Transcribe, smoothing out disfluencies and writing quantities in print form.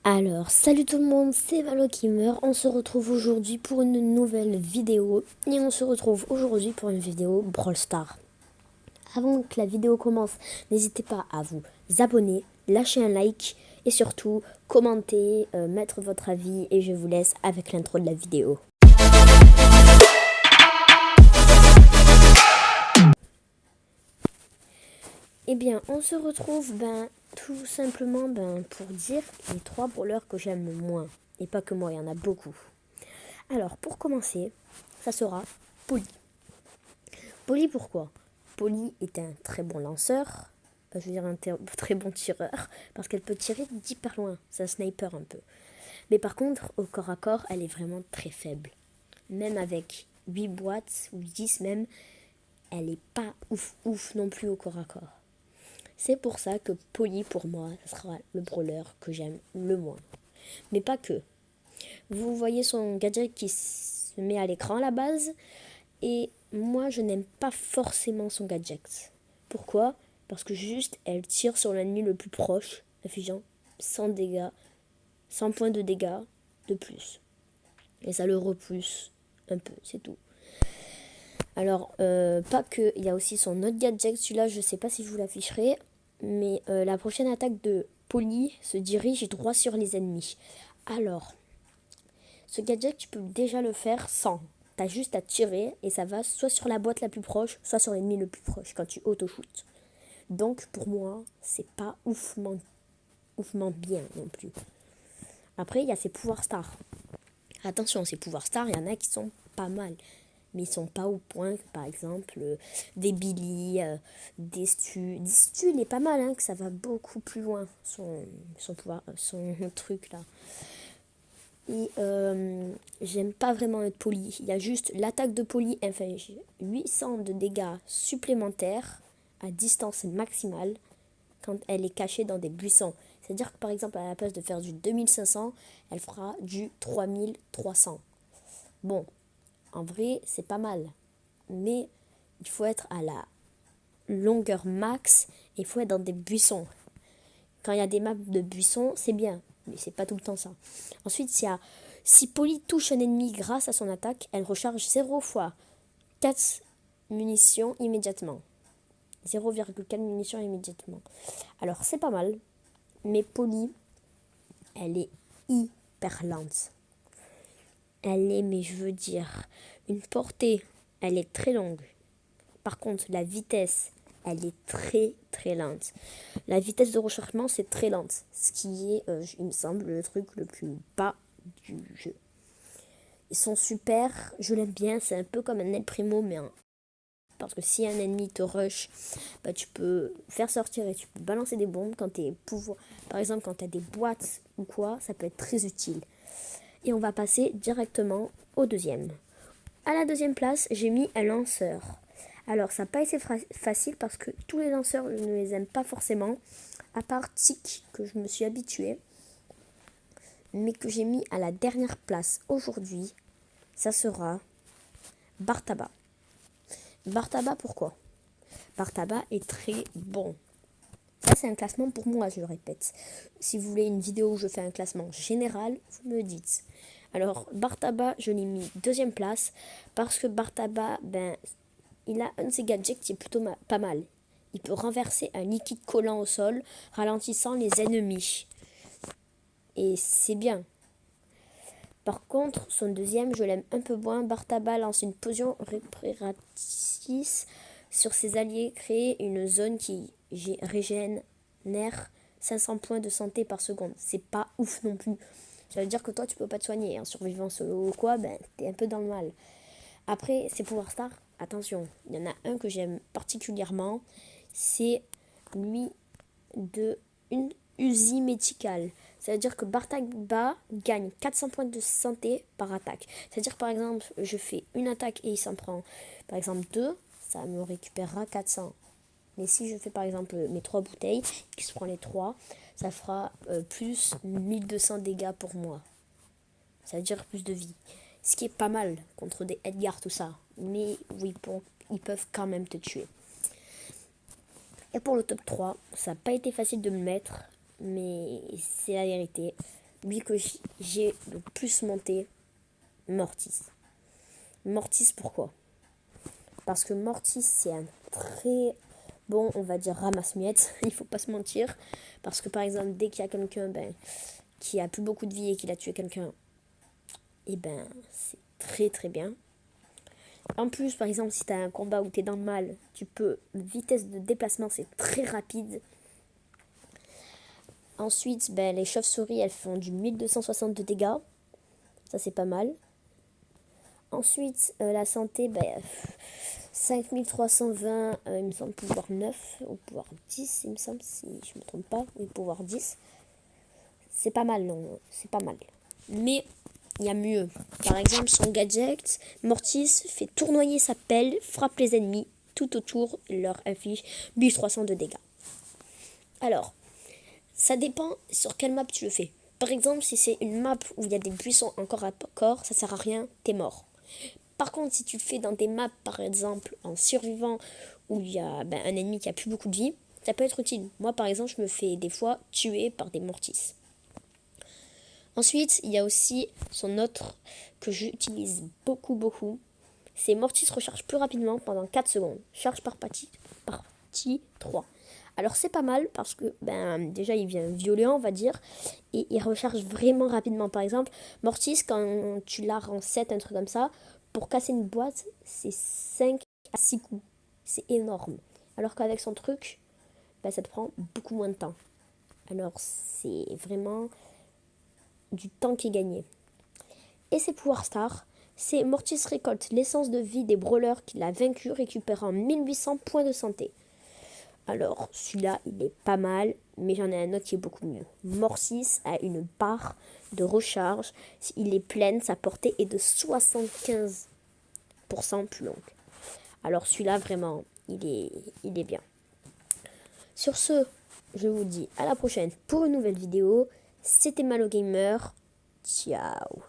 Alors, salut tout le monde, c'est Valogamer. On se retrouve aujourd'hui pour une nouvelle vidéo. Et on se retrouve aujourd'hui pour une vidéo Brawl Stars. Avant que la vidéo commence, n'hésitez pas à vous abonner, lâcher un like et surtout commenter, mettre votre avis. Et je vous laisse avec l'intro de la vidéo. Eh bien, on se retrouve tout simplement pour dire les 3 brawlers que j'aime le moins. Et pas que moi, il y en a beaucoup. Alors, pour commencer, ça sera Polly. Polly, pourquoi? Polly est un très bon lanceur, je veux dire un très bon tireur, parce qu'elle peut tirer d'hyper loin. C'est un sniper un peu. Mais par contre, au corps à corps, elle est vraiment très faible. Même avec 8 boîtes, ou 10 même, elle est pas ouf non plus au corps à corps. C'est pour ça que Polly, pour moi, sera le brawler que j'aime le moins. Mais pas que. Vous voyez son gadget qui se met à l'écran à la base. Et moi, je n'aime pas forcément son gadget. Pourquoi? Parce que juste, elle tire sur l'ennemi le plus proche, infligeant 100 dégâts, 100 points de dégâts de plus. Et ça le repousse un peu, c'est tout. Alors, pas que, il y a aussi son autre gadget, celui-là, je sais pas si je vous l'afficherai, mais la prochaine attaque de Polly se dirige droit sur les ennemis. Alors, ce gadget, tu peux déjà le faire sans. T'as juste à tirer et ça va soit sur la boîte la plus proche, soit sur l'ennemi le plus proche quand tu auto-shootes. Donc pour moi, c'est pas oufement bien non plus. Après, il y a ses pouvoirs stars. Attention, ces pouvoirs stars, il y en a qui sont pas mal. Mais ils sont pas au point que par exemple des Billy, des Stu. Des Stu, il est pas mal, hein, que ça va beaucoup plus loin, son pouvoir, son truc là. Et j'aime pas vraiment être Polly. Il y a juste l'attaque de Polly inflige 800 de dégâts supplémentaires à distance maximale quand elle est cachée dans des buissons. C'est-à-dire que par exemple, à la place de faire du 2500, elle fera du 3300. Bon, en vrai, c'est pas mal. Mais il faut être à la longueur max et il faut être dans des buissons. Quand il y a des maps de buissons, c'est bien, mais c'est pas tout le temps ça. Ensuite, si Polly touche un ennemi grâce à son attaque, elle recharge 0 fois 4 munitions immédiatement. 0,4 munitions immédiatement. Alors, c'est pas mal, mais Polly, elle est hyper lente. Elle est, mais je veux dire, une portée, elle est très longue. Par contre, la vitesse, elle est très lente. La vitesse de rechargement, c'est très lente. Ce qui est, il me semble, le truc le plus bas du jeu. Ils sont super, je l'aime bien. C'est un peu comme un El Primo, mais parce que si un ennemi te rush, bah, tu peux faire sortir et tu peux balancer des bombes. Par exemple, quand tu as des boîtes ou quoi, ça peut être très utile. Et on va passer directement au deuxième. À la deuxième place, j'ai mis un lanceur. Alors, ça n'a pas été facile parce que tous les lanceurs, je ne les aime pas forcément, à part Tic, que je me suis habituée, mais que j'ai mis à la dernière place aujourd'hui, ça sera Bartaba. Bartaba, pourquoi? Bartaba est très bon. Ça, c'est un classement pour moi, je le répète. Si vous voulez une vidéo où je fais un classement général, vous me dites. Alors, Bartaba, je l'ai mis deuxième place parce que Bartaba, il a un de ses gadgets qui est plutôt pas mal. Il peut renverser un liquide collant au sol, ralentissant les ennemis. Et c'est bien. Par contre, son deuxième, je l'aime un peu moins. Bartaba lance une potion réparatrice sur ses alliés, créer une zone qui régénère 500 points de santé par seconde. C'est pas ouf non plus. Ça veut dire que toi, tu peux pas te soigner. En survivant solo ou quoi, t'es un peu dans le mal. Après, ses pouvoirs stars, attention, il y en a un que j'aime particulièrement, c'est lui de une Uzi médicale. Ça veut dire que Bartaba gagne 400 points de santé par attaque. C'est-à-dire par exemple, je fais une attaque et il s'en prend par exemple 2, ça me récupérera 400. Mais si je fais par exemple mes 3 bouteilles, qui se prend les 3, ça fera plus 1200 dégâts pour moi. Ça veut dire plus de vie. Ce qui est pas mal contre des Edgar, tout ça. Mais oui, ils peuvent quand même te tuer. Et pour le top 3, ça n'a pas été facile de me mettre, mais c'est la vérité. lui que j'ai le plus monté, Mortis. Mortis, pourquoi? Parce que Mortis, c'est un très bon, on va dire, ramasse-miettes, il faut pas se mentir. Parce que par exemple, dès qu'il y a quelqu'un qui a plus beaucoup de vie et qu'il a tué quelqu'un, et c'est très très bien. En plus, par exemple, si tu as un combat où tu es dans le mal, tu peux, vitesse de déplacement, c'est très rapide. Ensuite, les chauves-souris, elles font du 1260 de dégâts. Ça, c'est pas mal. Ensuite, la santé, 5320, il me semble pouvoir 9 ou pouvoir 10, il me semble, si je me trompe pas. Oui, pouvoir 10. C'est pas mal, non, c'est pas mal. Mais il y a mieux. Par exemple, son gadget, Mortis fait tournoyer sa pelle, frappe les ennemis tout autour, leur inflige 1300 de dégâts. Alors, ça dépend sur quelle map tu le fais. Par exemple, si c'est une map où il y a des buissons en corps à corps, ça sert à rien, t'es mort. Par contre, si tu le fais dans des maps, par exemple, en survivant, où il y a un ennemi qui a plus beaucoup de vie, ça peut être utile. Moi, par exemple, je me fais des fois tuer par des mortis. Ensuite, il y a aussi son autre que j'utilise beaucoup. C'est Mortis recharge plus rapidement pendant 4 secondes. Charge par partie 3. Alors c'est pas mal parce que déjà il vient violent, on va dire, et il recharge vraiment rapidement. Par exemple, Mortis, quand tu l'as en 7, un truc comme ça, pour casser une boîte, c'est 5 à 6 coups. C'est énorme. Alors qu'avec son truc, ça te prend beaucoup moins de temps. Alors c'est vraiment du temps qui est gagné. Et ses pouvoirs stars, c'est Mortis récolte l'essence de vie des brawlers qu'il a vaincus, récupérant 1800 points de santé. Alors, celui-là, il est pas mal, mais j'en ai un autre qui est beaucoup mieux. Mortis a une barre de recharge. S'il est pleine, sa portée est de 75% plus longue. Alors, celui-là, vraiment, il est bien. Sur ce, je vous dis à la prochaine pour une nouvelle vidéo. C'était Malo Gamer. Ciao.